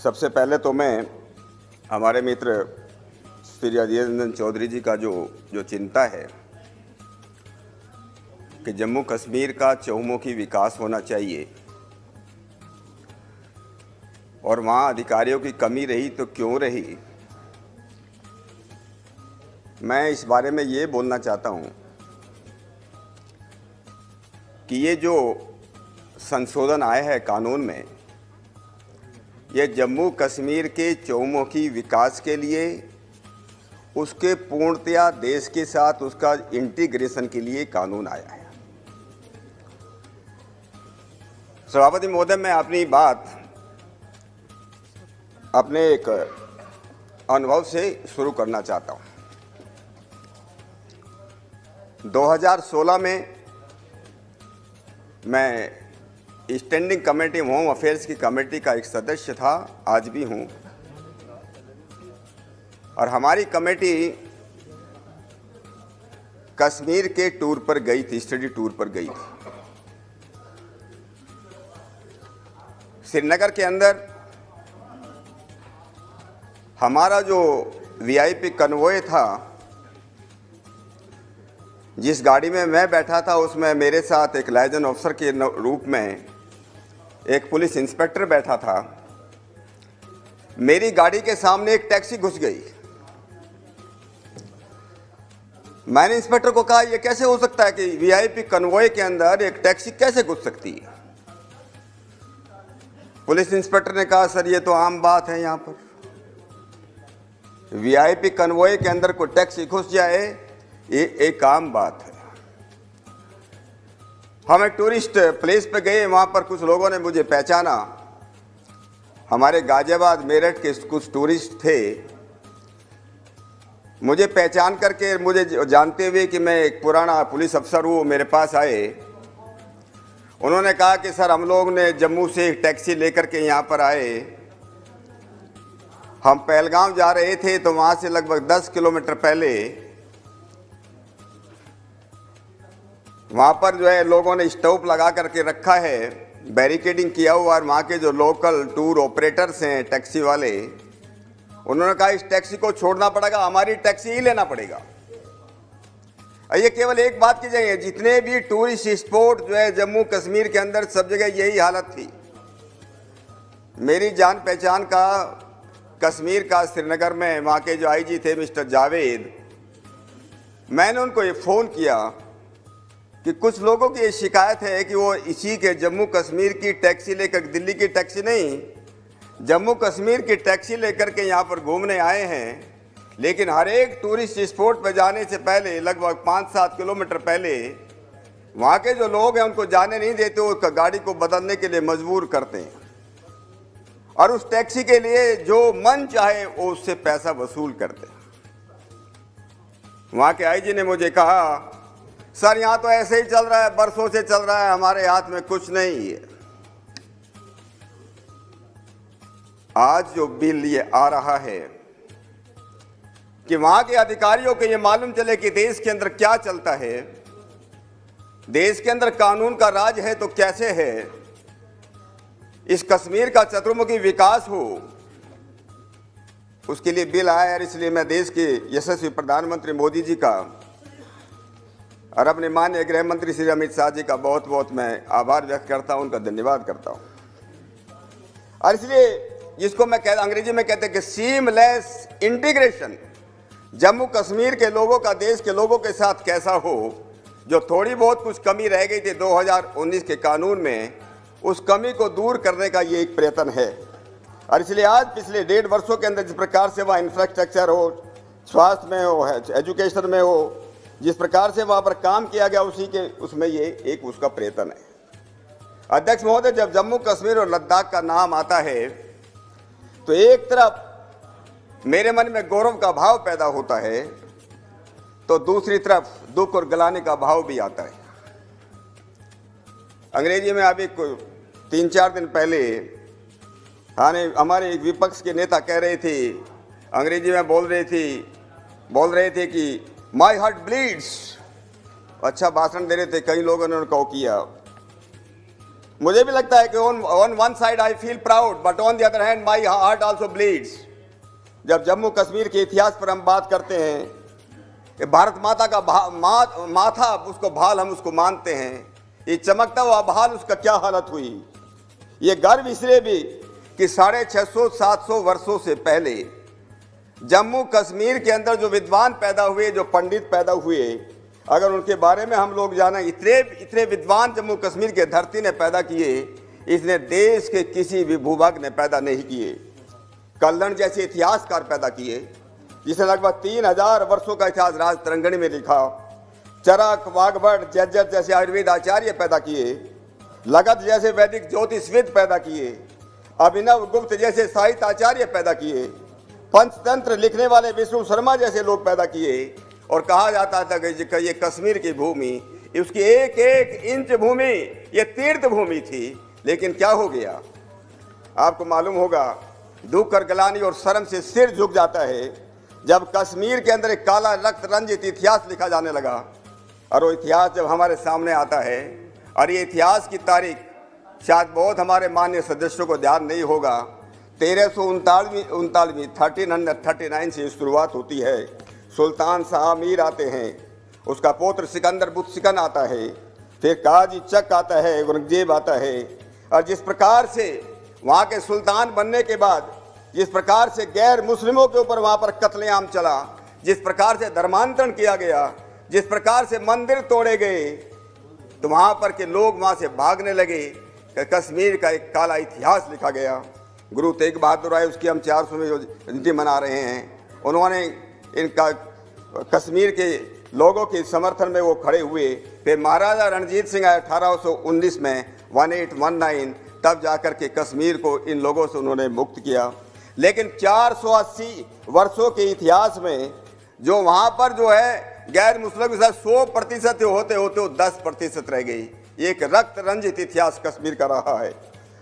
सबसे पहले तो मैं हमारे मित्र श्री अधीर रंजन चौधरी जी का जो चिंता है कि जम्मू कश्मीर का चहुमुखी विकास होना चाहिए और वहाँ अधिकारियों की कमी रही तो क्यों रही, मैं इस बारे में ये बोलना चाहता हूँ कि ये जो संशोधन आया है कानून में, ये जम्मू कश्मीर के चहुमुखी विकास के लिए, उसके पूर्णतया देश के साथ उसका इंटीग्रेशन के लिए कानून आया है। सभापति महोदय, मैं अपनी बात अपने एक अनुभव से शुरू करना चाहता हूँ। 2016 में मैं स्टैंडिंग कमेटी होम अफेयर्स की कमेटी का एक सदस्य था, आज भी हूँ, और हमारी कमेटी कश्मीर के टूर पर गई थी, स्टडी टूर पर गई थी। श्रीनगर के अंदर हमारा जो वीआईपी कन्वॉय था, जिस गाड़ी में मैं बैठा था उसमें मेरे साथ एक लाइजन ऑफिसर के रूप में एक पुलिस इंस्पेक्टर बैठा था। मेरी गाड़ी के सामने एक टैक्सी घुस गई। मैंने इंस्पेक्टर को कहा, यह कैसे हो सकता है कि वीआईपी कन्वॉय के अंदर एक टैक्सी कैसे घुस सकती है? पुलिस इंस्पेक्टर ने कहा, सर ये तो आम बात है, यहाँ पर वीआईपी कन्वॉय के अंदर कोई टैक्सी घुस जाए ये एक आम बात है। हम एक टूरिस्ट प्लेस पे गए, वहाँ पर कुछ लोगों ने मुझे पहचाना। हमारे गाजियाबाद मेरठ के कुछ टूरिस्ट थे। मुझे पहचान करके, मुझे जानते हुए कि मैं एक पुराना पुलिस अफसर हूँ, मेरे पास आए। उन्होंने कहा कि सर हम लोग ने जम्मू से एक टैक्सी लेकर के यहाँ पर आए, हम पहलगाम जा रहे थे, तो वहाँ से लगभग 10 किलोमीटर पहले वहाँ पर जो है लोगों ने स्टॉप लगा करके रखा है, बैरिकेडिंग किया हुआ, और वहाँ के जो लोकल टूर ऑपरेटर्स हैं, टैक्सी वाले, उन्होंने कहा इस टैक्सी को छोड़ना पड़ेगा, हमारी टैक्सी ही लेना पड़ेगा। ये केवल एक बात की जाए, जितने भी टूरिस्ट स्पॉट जो है जम्मू कश्मीर के अंदर सब जगह यही हालत थी। मेरी जान पहचान का कश्मीर का श्रीनगर में वहाँ के जो आईजी थे मिस्टर जावेद, मैंने उनको ये फ़ोन किया कि कुछ लोगों की ये शिकायत है कि वो इसी के जम्मू कश्मीर की टैक्सी लेकर, दिल्ली की टैक्सी नहीं, जम्मू कश्मीर की टैक्सी लेकर के यहाँ पर घूमने आए हैं, लेकिन हर एक टूरिस्ट स्पॉट पर जाने से पहले लगभग 5-7 किलोमीटर पहले वहाँ के जो लोग हैं उनको जाने नहीं देते, वो गाड़ी को बदलने के लिए मजबूर करते हैं, और उस टैक्सी के लिए जो मन चाहे वो उससे पैसा वसूल करते हैं। वहाँ के आईजी ने मुझे कहा, सर यहाँ तो ऐसे ही चल रहा है, बरसों से चल रहा है, हमारे हाथ में कुछ नहीं है। आज जो बिल ये आ रहा है कि वहाँ के अधिकारियों को ये मालूम चले कि देश के अंदर क्या चलता है, देश के अंदर कानून का राज है तो कैसे है, इस कश्मीर का चतुर्मुखी विकास हो, उसके लिए बिल आया है। इसलिए मैं देश के यशस्वी प्रधानमंत्री मोदी जी का और अपने माननीय गृह मंत्री श्री अमित शाह जी का बहुत बहुत मैं आभार व्यक्त करता हूं, उनका धन्यवाद करता हूं। और इसलिए जिसको मैं अंग्रेजी में कहते हैं कि सीमलेस इंटीग्रेशन जम्मू कश्मीर के लोगों का देश के लोगों के साथ कैसा हो, जो थोड़ी बहुत कुछ कमी रह गई थी 2019 के कानून में, उस कमी को दूर करने का ये एक प्रयत्न है। और इसलिए आज पिछले 1.5 वर्षों के अंदर जिस प्रकार से वहाँ इंफ्रास्ट्रक्चर हो, स्वास्थ्य में हो, एजुकेशन में हो, जिस प्रकार से वहाँ पर काम किया गया, उसी के उसमें ये एक उसका प्रयत्न है। अध्यक्ष महोदय, जब जम्मू कश्मीर और लद्दाख का नाम आता है तो एक तरफ मेरे मन में गौरव का भाव पैदा होता है, तो दूसरी तरफ दुख और गलाने का भाव भी आता है। अंग्रेजी में अभी 3-4 दिन पहले हमारे विपक्ष के नेता कह रहे थे, अंग्रेजी में बोल रहे थे कि माई हार्ट ब्लीड्स। अच्छा भाषण दे रहे थे, कई लोगों ने उनको किया। मुझे भी लगता है कि on one side I feel proud but on the other hand my heart also bleeds. जब जम्मू कश्मीर के इतिहास पर हम बात करते हैं कि भारत माता का माथा उसको भाल हम उसको मानते हैं, ये चमकता हुआ भाल उसका क्या हालत हुई। ये गर्व इसलिए भी कि 650-700 वर्षों से पहले जम्मू कश्मीर के अंदर जो विद्वान पैदा हुए, जो पंडित पैदा हुए, अगर उनके बारे में हम लोग जाने, इतने विद्वान जम्मू कश्मीर के धरती ने पैदा किए, इसने देश के किसी भी भूभाग ने पैदा नहीं किए। कल्लण जैसे इतिहासकार पैदा किए जिसने लगभग 3000 वर्षों का इतिहास राज तरंगणी में लिखा। चरक, वाघभट, जज्जर जैसे आयुर्वेद आचार्य पैदा किए, लगत जैसे वैदिक ज्योतिषविद पैदा किए, अभिनव गुप्त जैसे साहित्य आचार्य पैदा किए, पंचतंत्र लिखने वाले विष्णु शर्मा जैसे लोग पैदा किए। और कहा जाता था कि ये कश्मीर की भूमि, उसकी एक एक इंच भूमि ये तीर्थ भूमि थी। लेकिन क्या हो गया आपको मालूम होगा, दुख और गलानी और शर्म से सिर झुक जाता है जब कश्मीर के अंदर एक काला रक्त रंजित इतिहास लिखा जाने लगा। और वो इतिहास जब हमारे सामने आता है, और ये इतिहास की तारीख शायद बहुत हमारे मान्य सदस्यों को ध्यान नहीं होगा, 1339 से शुरुआत होती है। सुल्तान शाह मीर आते हैं, उसका पुत्र सिकंदर बुतसिकन आता है, फिर काजी चक आता है, औरंगजेब आता है। और जिस प्रकार से वहाँ के सुल्तान बनने के बाद जिस प्रकार से गैर मुस्लिमों के ऊपर वहाँ पर कत्लेआम चला, जिस प्रकार से धर्मांतरण किया गया, जिस प्रकार से मंदिर तोड़े गए, तो वहाँ पर के लोग वहाँ से भागने लगे। कश्मीर का एक काला इतिहास लिखा गया। गुरु तेग बहादुर आए, उसकी हम 400वीं जयंती मना रहे हैं। उन्होंने इनका कश्मीर के लोगों के समर्थन में वो खड़े हुए। फिर महाराजा रणजीत सिंह आए 1819 में 1819, तब जाकर के कश्मीर को इन लोगों से उन्होंने मुक्त किया। लेकिन 480 वर्षों के इतिहास में जो वहाँ पर जो है गैर मुस्लिम के साथ 100% होते होते वो 10% रह गई। एक रक्त रंजित इतिहास कश्मीर का रहा है।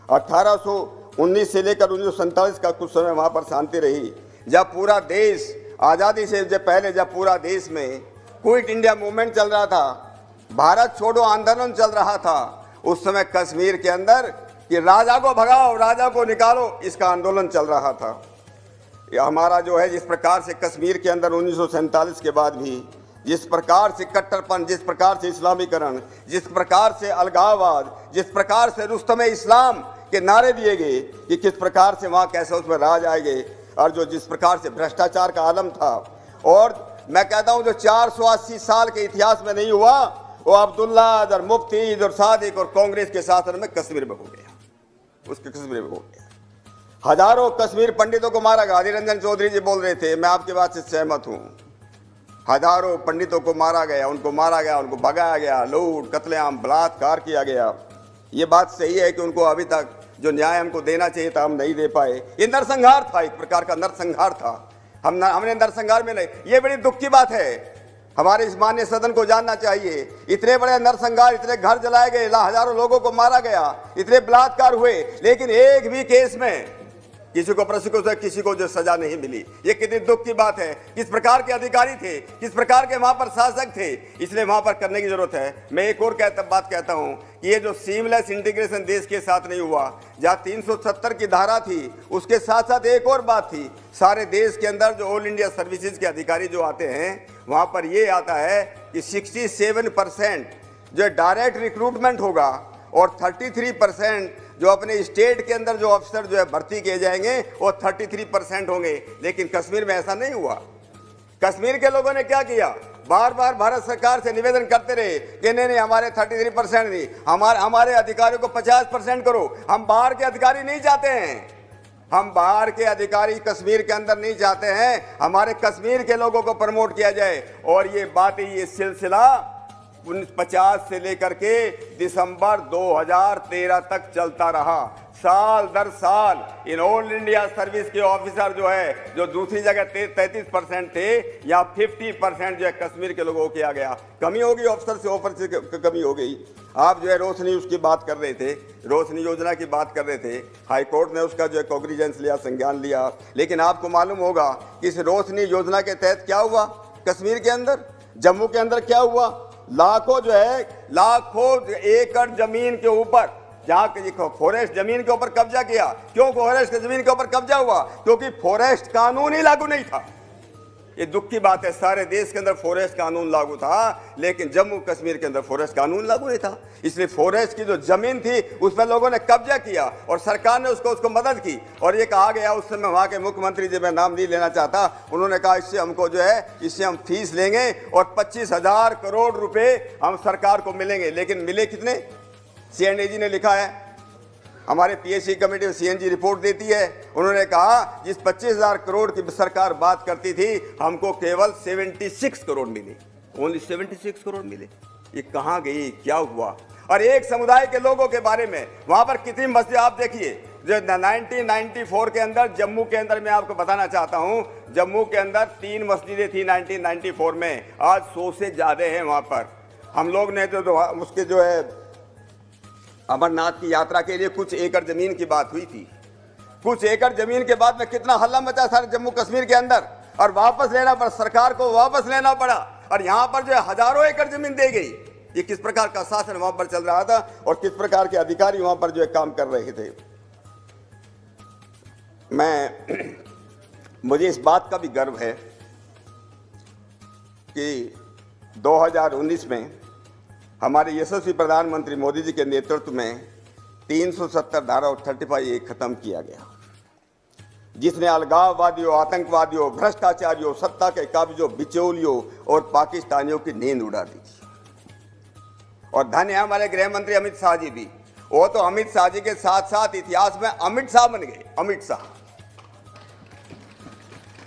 1819 से लेकर 1947 का कुछ समय वहाँ पर शांति रही, जब पूरा देश आज़ादी से जब पहले जब पूरा देश में क्विट इंडिया मूवमेंट चल रहा था, भारत छोड़ो आंदोलन चल रहा था, उस समय कश्मीर के अंदर कि राजा को भगाओ, राजा को निकालो, इसका आंदोलन चल रहा था। ये हमारा जो है जिस प्रकार से कश्मीर के अंदर 1947 के बाद भी जिस प्रकार से कट्टरपन, जिस प्रकार से इस्लामीकरण, जिस प्रकार से अलगाववाद, जिस प्रकार से रुस्तमे इस्लाम के नारे दिए गए कि किस प्रकार से वहाँ कैसे उसमें राज आएंगे, और जो जिस प्रकार से भ्रष्टाचार का आलम था। और मैं कहता हूँ जो 480 साल के इतिहास में नहीं हुआ, वो अब्दुल्ला और मुफ्ती और सादिक और कांग्रेस के शासन में कश्मीर में हो गया, उसके कश्मीर में हो गया। हजारों कश्मीर पंडितों को मारा गया। अधीर रंजन चौधरी जी बोल रहे थे, मैं आपकी बात से सहमत हूँ। हजारों पंडितों को मारा गया, उनको मारा गया, उनको भगाया गया, लूट, कत्लेआम, बलात्कार किया गया। ये बात सही है कि उनको अभी तक जो न्याय हमको देना चाहिए था हम नहीं दे पाए। ये नरसंहार था, एक प्रकार का नरसंहार था। हमने नरसंहार में नहीं, ये बड़ी दुख की बात है। हमारे इस मान्य सदन को जानना चाहिए, इतने बड़े नरसंहार, इतने घर जलाए गए, हजारों लोगों को मारा गया, इतने बलात्कार हुए, लेकिन एक भी केस में किसी को प्रोसिक्यूशन, किसी को जो सजा नहीं मिली। ये कितनी दुख की बात है। किस प्रकार के अधिकारी थे, किस प्रकार के वहां पर शासक थे, इसलिए वहां पर करने की जरूरत है। मैं एक और बात कहता हूं कि ये जो सीमलेस इंटीग्रेशन देश के साथ नहीं हुआ, जहां 370 की धारा थी, उसके साथ साथ एक और बात थी, सारे देश के अंदर जो ऑल इंडिया सर्विसेज के अधिकारी जो आते हैं, वहां पर ये आता है कि 67% जो डायरेक्ट रिक्रूटमेंट होगा और 33% जो अपने स्टेट के अंदर जो अफसर जो है भर्ती किए जाएंगे वो 33% होंगे। लेकिन कश्मीर में ऐसा नहीं हुआ। कश्मीर के लोगों ने क्या किया, बार बार भारत सरकार से निवेदन करते रहे कि नहीं हमारे 33% नहीं, हमारे अधिकारियों को 50% करो। हम बाहर के अधिकारी नहीं चाहते हैं, हम बाहर के अधिकारी कश्मीर के अंदर नहीं चाहते हैं, हमारे कश्मीर के लोगों को प्रमोट किया जाए। और ये बात, ये सिलसिला 1950 से लेकर के दिसंबर 2013 तक चलता रहा। साल दर साल इन ऑल इंडिया सर्विस के ऑफिसर जो है, जो दूसरी जगह 33% थे, या 50% जो है कश्मीर के लोगों को किया गया। कमी होगी, ऑफिसर से कमी हो गई। आप जो है रोशनी उसकी बात कर रहे थे, रोशनी योजना की बात कर रहे थे, हाई कोर्ट ने उसका जो है कॉग्निजेंस लिया, संज्ञान लिया। लेकिन आपको मालूम होगा कि इस रोशनी योजना के तहत क्या हुआ कश्मीर के अंदर, जम्मू के अंदर क्या हुआ, लाखों जो है लाखों एकड़ जमीन के ऊपर जहाँ फॉरेस्ट जमीन के ऊपर कब्जा किया। क्यों फॉरेस्ट जमीन के ऊपर कब्जा हुआ? क्योंकि फॉरेस्ट कानून ही लागू नहीं था। ये दुख की बात है, सारे देश के अंदर फॉरेस्ट कानून लागू था, लेकिन जम्मू कश्मीर के अंदर फॉरेस्ट कानून लागू नहीं था। इसलिए फॉरेस्ट की जो जमीन थी उस पर लोगों ने कब्जा किया और सरकार ने उसको मदद की। और ये कहा गया उस समय वहाँ के मुख्यमंत्री, जो मैं नाम नहीं लेना चाहता, उन्होंने कहा इससे हमको जो है, इससे हम फीस लेंगे और 25,000 करोड़ रुपए हम सरकार को मिलेंगे। लेकिन मिले कितने? CNAG ने लिखा है, हमारे PSC कमेटी में CNG रिपोर्ट देती है। उन्होंने कहा जिस 25,000 करोड़ की सरकार बात करती थी, हमको केवल 76 करोड़ मिले, ओनली 76 करोड़ मिले। ये कहाँ गई, क्या हुआ? और एक समुदाय के लोगों के बारे में वहां पर कितनी मस्जिद, आप देखिए, जो 1994 के अंदर जम्मू के अंदर, मैं आपको बताना चाहता हूं, जम्मू के अंदर 3 मस्जिदें थी 1994 में, आज 100 से ज्यादा है वहां पर। हम लोग ने तो उसके जो है अमरनाथ की यात्रा के लिए कुछ एकड़ जमीन की बात हुई थी। कुछ एकड़ जमीन के बाद में कितना हल्ला मचा सारे जम्मू कश्मीर के अंदर, और वापस लेना पड़ा, सरकार को वापस लेना पड़ा। और यहाँ पर जो है हजारों एकड़ जमीन दे गई। ये किस प्रकार का शासन वहां पर चल रहा था और किस प्रकार के अधिकारी वहां पर जो है काम कर रहे थे। मुझे इस बात का भी गर्व है कि 2019 में हमारे यशस्वी प्रधानमंत्री मोदी जी के नेतृत्व में 370 धारा और 35A खत्म किया गया, जिसने अलगाववादियों, आतंकवादियों, भ्रष्टाचारियों, सत्ता के काबिजों, बिचौलियों और पाकिस्तानियों की नींद उड़ा दी। और धन्य है हमारे गृह मंत्री अमित शाह जी भी। वो तो अमित शाह जी के साथ साथ इतिहास में अमित शाह बन गए। अमित शाह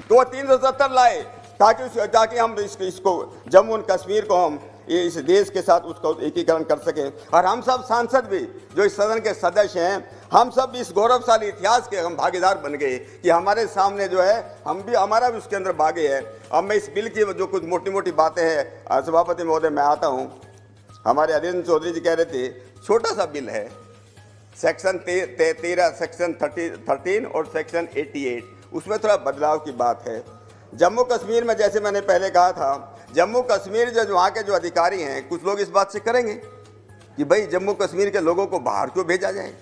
तो 370 लाए ताकि हम इसको जम्मू और कश्मीर को हम इस देश के साथ उसका एकीकरण कर सकें। और हम सब सांसद भी जो इस सदन के सदस्य हैं, हम सब इस गौरवशाली इतिहास के हम भागीदार बन गए कि हमारे सामने जो है, हम भी, हमारा भी उसके अंदर भागे है। अब मैं इस बिल की जो कुछ मोटी मोटी बातें हैं, सभापति महोदय मैं आता हूँ। हमारे अरिंद चौधरी जी कह रहे थे छोटा सा बिल है, सेक्शन 13, सेक्शन 13 और सेक्शन 88, उसमें थोड़ा बदलाव की बात है। जम्मू कश्मीर में, जैसे मैंने पहले कहा था, जम्मू कश्मीर जो वहाँ के जो अधिकारी हैं, कुछ लोग इस बात से करेंगे कि भाई जम्मू कश्मीर के लोगों को बाहर क्यों भेजा जाए।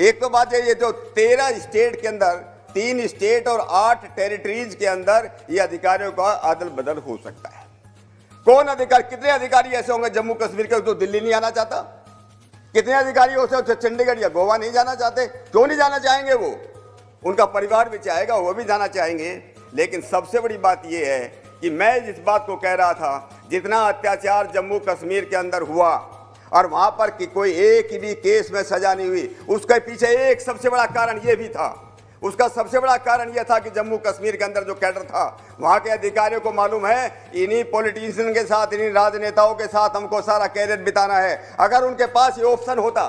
एक तो बात है, ये जो 13 स्टेट के अंदर, 3 स्टेट और 8 टेरिटरीज के अंदर ये अधिकारियों का अदल बदल हो सकता है। कौन अधिकारी, कितने अधिकारी ऐसे होंगे जम्मू कश्मीर के जो दिल्ली नहीं आना चाहता? कितने अधिकारी होते चंडीगढ़ या गोवा नहीं जाना चाहते? क्यों नहीं जाना चाहेंगे? वो, उनका परिवार भी चाहेगा, वो भी जाना चाहेंगे। लेकिन सबसे बड़ी बात यह है कि मैं जिस बात को कह रहा था, जितना अत्याचार जम्मू कश्मीर के अंदर हुआ और वहां पर कि कोई एक भी केस में सजा नहीं हुई, उसके पीछे एक सबसे बड़ा कारण यह भी था। उसका सबसे बड़ा कारण यह था कि जम्मू कश्मीर के अंदर जो कैडर था, वहां के अधिकारियों को मालूम है इन्हीं पॉलिटिशियन के साथ, इन्हीं राजनेताओं के साथ हमको सारा कैरियर बिताना है। अगर उनके पास ये ऑप्शन होता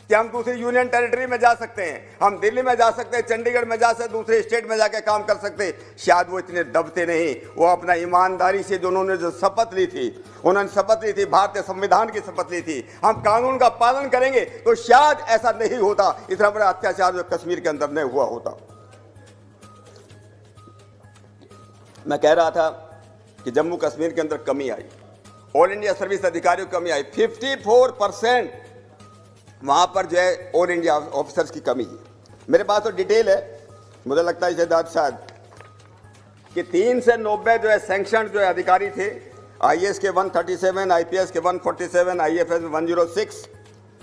कि हम दूसरी यूनियन टेरिटरी में जा सकते हैं, हम दिल्ली में जा सकते हैं, चंडीगढ़ में जा सकते, दूसरे स्टेट में जाके काम कर सकते, शायद वो इतने दबते नहीं। वो अपना ईमानदारी से जो उन्होंने जो शपथ ली थी, उन्होंने शपथ ली थी, भारतीय संविधान की शपथ ली थी, हम कानून का पालन करेंगे, तो शायद ऐसा नहीं होता, इतना बड़ा अत्याचार जो कश्मीर के अंदर नहीं हुआ होता। मैं कह रहा था कि जम्मू कश्मीर के अंदर कमी आई, ऑल इंडिया सर्विस अधिकारियों की कमी आई, 54% वहाँ पर जो है ऑल इंडिया ऑफिसर्स की कमी है। मेरे पास तो डिटेल है, मुझे लगता है शायद कि 3 से 90 जो है सैंक्शन जो है अधिकारी थे, IAS के 137, IPS के 147, IFS में 106,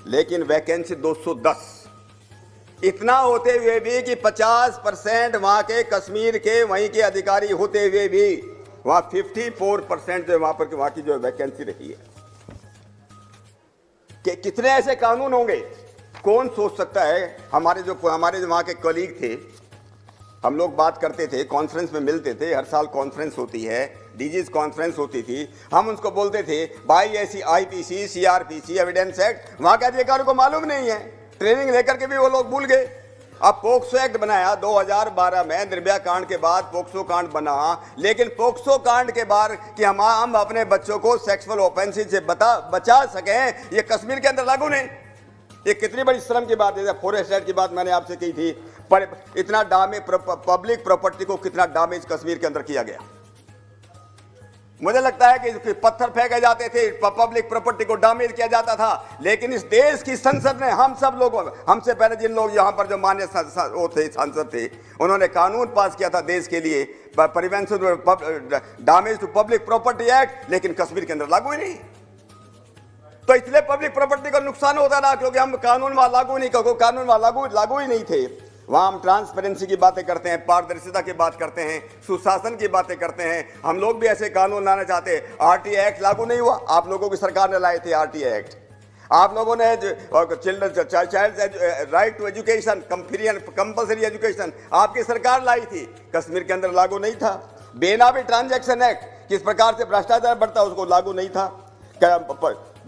लेकिन वैकेंसी 210। इतना होते हुए भी कि 50% वहाँ के कश्मीर के वहीं के अधिकारी होते हुए भी वहाँ 54% जो वहाँ की जो वैकेंसी रही है। कि कितने ऐसे कानून होंगे, कौन सोच सकता है। हमारे जो वहाँ के कलीग थे, हम लोग बात करते थे, कॉन्फ्रेंस में मिलते थे, हर साल कॉन्फ्रेंस होती है, डीजीज कॉन्फ्रेंस होती थी, हम उनको बोलते थे भाई ऐसी IPC, CRPC, एविडेंस एक्ट वहाँ के अधिकारियों को मालूम नहीं है, ट्रेनिंग लेकर के भी वो लोग भूल गए। अब पोक्सो एक्ट बनाया 2012 में, निर्भया कांड के बाद पोक्सो कांड बना, लेकिन पोक्सो कांड के बाद कि हम अपने बच्चों को सेक्सुअल ऑफेंसिव से बचा सकें, ये कश्मीर के अंदर लागू नहीं। ये कितनी बड़ी शर्म की बात है। फॉरेस्ट एक्ट की बात मैंने आपसे की थी, पर इतना डैमेज, पब्लिक प्रॉपर्टी को कितना डैमेज कश्मीर के अंदर किया गया। मुझे लगता है कि पत्थर फेंके जाते थे, पब्लिक प्रॉपर्टी को डैमेज किया जाता था, लेकिन इस देश की संसद ने हम सब लोगों, हमसे पहले जिन लोग यहाँ पर जो मान्य वो थे, सांसद थे, उन्होंने कानून पास किया था देश के लिए, prevention damage to public property act, लेकिन कश्मीर के अंदर लागू ही नहीं। तो इसलिए पब्लिक प्रॉपर्टी का नुकसान होता रहा, क्योंकि हम कानून वहां लागू नहीं, क्योंकि कानून वहां लागू ही नहीं थे। वहाँ हम ट्रांसपेरेंसी की बातें करते हैं, पारदर्शिता की बात करते हैं, सुशासन की बातें करते हैं। हम लोग भी ऐसे कानून लाना चाहते हैं। आरटीआई एक्ट लागू नहीं हुआ, आप लोगों की सरकार ने लाए थे आरटीआई एक्ट। आप लोगों ने children child right to education, compulsory education आपकी सरकार लाई थी, कश्मीर के अंदर लागू नहीं था। बेनामी ट्रांजैक्शन एक्ट किस प्रकार से भ्रष्टाचार बढ़ता है उसको लागू नहीं था।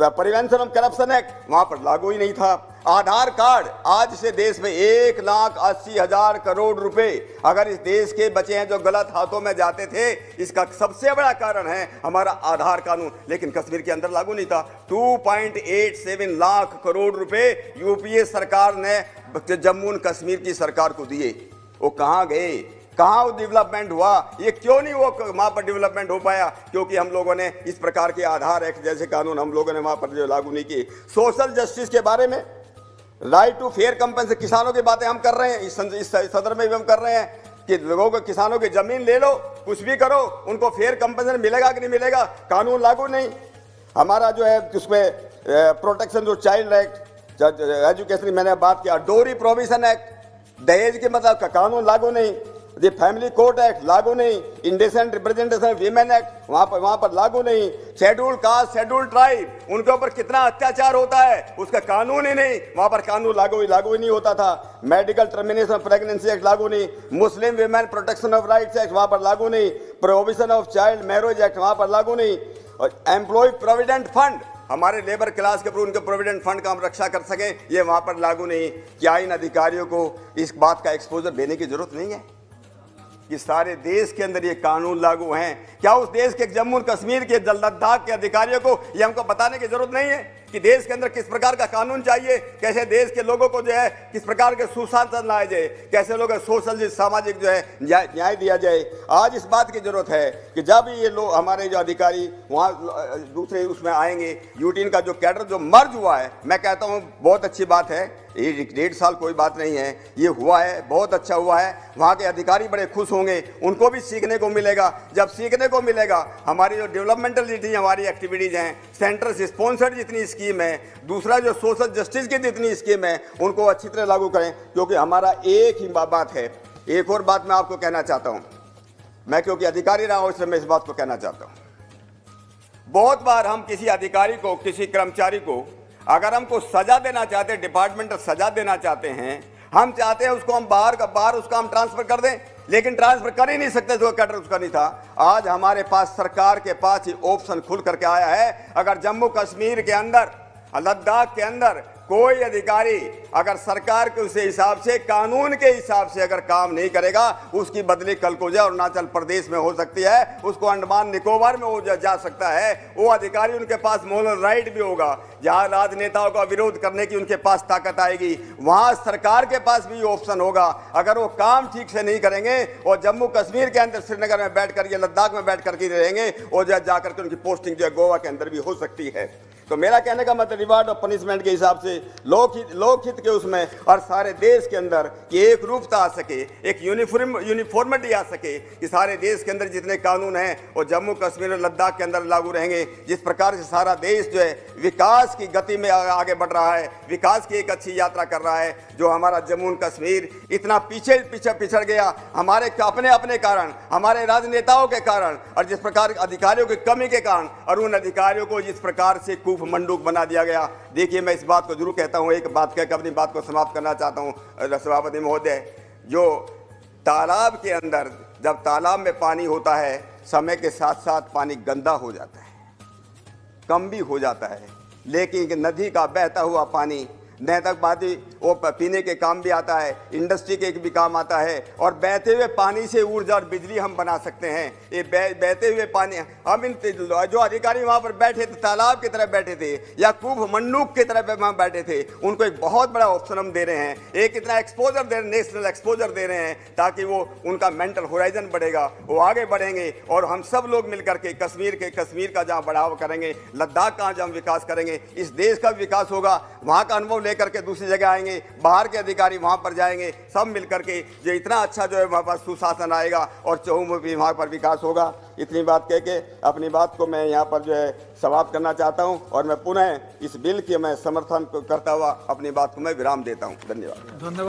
प्रिवेंशन ऑफ करप्शन एक्ट वहां पर लागू ही नहीं था। आधार कार्ड, आज से देश में 1,80,000 करोड़ रुपए अगर इस देश के बचे हैं जो गलत हाथों में जाते थे, इसका सबसे बड़ा कारण है हमारा आधार कानून, लेकिन कश्मीर के अंदर लागू नहीं था। 2.87 लाख करोड़ रुपए यूपीए सरकार ने जम्मू एंड कश्मीर की सरकार को दिए। वो कहां गए, कहाँ वो डेवलपमेंट हुआ, ये क्यों नहीं वो वहाँ पर डेवलपमेंट हो पाया? क्योंकि हम लोगों ने इस प्रकार के आधार एक्ट जैसे कानून हम लोगों ने वहाँ पर जो लागू नहीं किए। सोशल जस्टिस के बारे में, राइट टू फेयर कंपनसेशन, किसानों की बातें हम कर रहे हैं, इस सदर में भी हम कर रहे हैं कि लोगों को, किसानों की जमीन ले लो, कुछ भी करो, उनको फेयर कंपनसेशन मिलेगा कि नहीं मिलेगा, कानून लागू नहीं। हमारा जो है उसमें प्रोटेक्शन जो चाइल्ड एक्ट, एजुकेशन मैंने बात किया, डोरी प्रोविजन एक्ट, दहेज के मतलब का कानून लागू नहीं। दी फैमिली कोर्ट एक्ट लागू नहीं। इंडिसेंट रिप्रेजेंटेशन वीमेन एक्ट वहां पर लागू नहीं। शेड्यूल कास्ट, शेड्यूल ट्राइब, उनके ऊपर कितना अत्याचार होता है उसका कानून ही नहीं, वहां पर कानून लागू ही नहीं होता था। Medical termination of pregnancy act लागू नहीं। मुस्लिम women protection of rights act वहां पर लागू नहीं। Provision of child marriage act वहां पर लागू नहीं। और एम्प्लॉय प्रोविडेंट फंड, हमारे लेबर क्लास के ऊपर उनके प्रोविडेंट फंड का हम रक्षा कर सकें, ये वहां पर लागू नहीं। क्या इन अधिकारियों को इस बात का एक्सपोजर देने की जरूरत नहीं है कि सारे देश के अंदर ये कानून लागू हैं? क्या उस देश के जम्मू और कश्मीर के लद्दाख के अधिकारियों को ये हमको बताने की जरूरत नहीं है कि देश के अंदर किस प्रकार का कानून चाहिए, कैसे देश के लोगों को जो है किस प्रकार के सुशासन लाया जाए, कैसे लोग सोशल सामाजिक जो है न्याय दिया जाए? आज इस बात की जरूरत है कि जब ये लोग हमारे जो अधिकारी वहाँ दूसरे उसमें आएंगे, यूटीन का जो कैडर जो मर्ज हुआ है, मैं कहता हूँ बहुत अच्छी बात है, ये 1.5 साल कोई बात नहीं है, ये हुआ है, बहुत अच्छा हुआ है। वहाँ के अधिकारी बड़े खुश होंगे, उनको भी सीखने को मिलेगा। जब सीखने को मिलेगा, हमारी जो डेवलपमेंटल जितनी हमारी एक्टिविटीज़ हैं, सेंटर से स्पॉन्सर्ड जितनी स्कीम है, दूसरा जो सोशल जस्टिस की जितनी स्कीम है, उनको अच्छी तरह लागू करें, क्योंकि हमारा एक ही बात है। एक और बात मैं आपको कहना चाहता हूँ, मैं क्योंकि अधिकारी रहा हूँ इसलिए मैं इस बात को कहना चाहता हूँ। बहुत बार हम किसी अधिकारी को, किसी कर्मचारी को अगर हमको सजा देना चाहते हैं, डिपार्टमेंटल सजा देना चाहते हैं, हम चाहते हैं उसको हम बाहर उसका हम ट्रांसफर कर दें, लेकिन ट्रांसफर कर ही नहीं सकते, जो कैडर उसका नहीं था। आज हमारे पास, सरकार के पास ही ऑप्शन खुल करके आया है, अगर जम्मू कश्मीर के अंदर, लद्दाख के अंदर कोई अधिकारी अगर सरकार के उस हिसाब से, कानून के हिसाब से अगर काम नहीं करेगा, उसकी बदली कल को जाए अरुणाचल प्रदेश में हो सकती है, उसको अंडमान निकोबार में हो जा सकता है। वो अधिकारी, उनके पास मोरल राइट भी होगा, जहां राजनेताओं का विरोध करने की उनके पास ताकत आएगी, वहां सरकार के पास भी ऑप्शन होगा। अगर वो काम ठीक से नहीं करेंगे और जम्मू कश्मीर के अंदर, श्रीनगर में बैठ कर या लद्दाख में बैठ करके रहेंगे, और जाकर के उनकी पोस्टिंग जो है गोवा के अंदर भी हो सकती है। तो मेरा कहने का मतलब, रिवार्ड और पनिशमेंट के हिसाब से लोकहित के उसमें और सारे देश के अंदर कि एक रूपता आ सके, एक यूनिफॉर्मिटी आ सके, कि सारे देश के अंदर जितने कानून हैं वो जम्मू कश्मीर और लद्दाख के अंदर लागू रहेंगे। जिस प्रकार से सारा देश जो है विकास की गति में आगे बढ़ रहा है, विकास की एक अच्छी यात्रा कर रहा है, जो हमारा जम्मू कश्मीर इतना पीछे पिछड़ गया हमारे अपने कारण, हमारे राजनेताओं के कारण, और जिस प्रकार अधिकारियों की कमी के कारण, और उन अधिकारियों को जिस प्रकार से मंडूक बना दिया गया। देखिए, मैं इस बात को जरूर कहता हूं, एक बात कहकर अपनी बात को समाप्त करना चाहता हूं सभापति महोदय। जो तालाब के अंदर, जब तालाब में पानी होता है, समय के साथ साथ पानी गंदा हो जाता है, कम भी हो जाता है, लेकिन नदी का बहता हुआ पानी नेतकबादी वो पीने के काम भी आता है, इंडस्ट्री के भी काम आता है, और बहते हुए पानी से ऊर्जा और बिजली हम बना सकते हैं। ये बहते हुए पानी हम इन जो अधिकारी वहाँ पर बैठे थे, तालाब की तरह बैठे थे या कूप मंडूक की तरह वहाँ बैठे थे, उनको एक बहुत बड़ा ऑप्शन हम दे रहे हैं, एक इतना एक्सपोजर दे, नेशनल एक्सपोजर दे रहे हैं, ताकि वो उनका मेंटल होराइजन बढ़ेगा, वो आगे बढ़ेंगे। और हम सब लोग मिलकर के कश्मीर का जहाँ बढ़ावा करेंगे, लद्दाख का जहाँ विकास करेंगे, इस देश का विकास होगा। वहाँ का अनुभव लेकर के दूसरी जगह आएंगे, बाहर के अधिकारी वहाँ पर जाएंगे, सब मिलकर के जो इतना अच्छा जो है वहाँ पर सुशासन आएगा और चहुमुखी वहाँ पर विकास होगा। इतनी बात कह के अपनी बात को मैं यहाँ पर जो है समाप्त करना चाहता हूँ, और मैं पुनः इस बिल के मैं समर्थन करता हुआ अपनी बात को मैं विराम देता हूँ। धन्यवाद।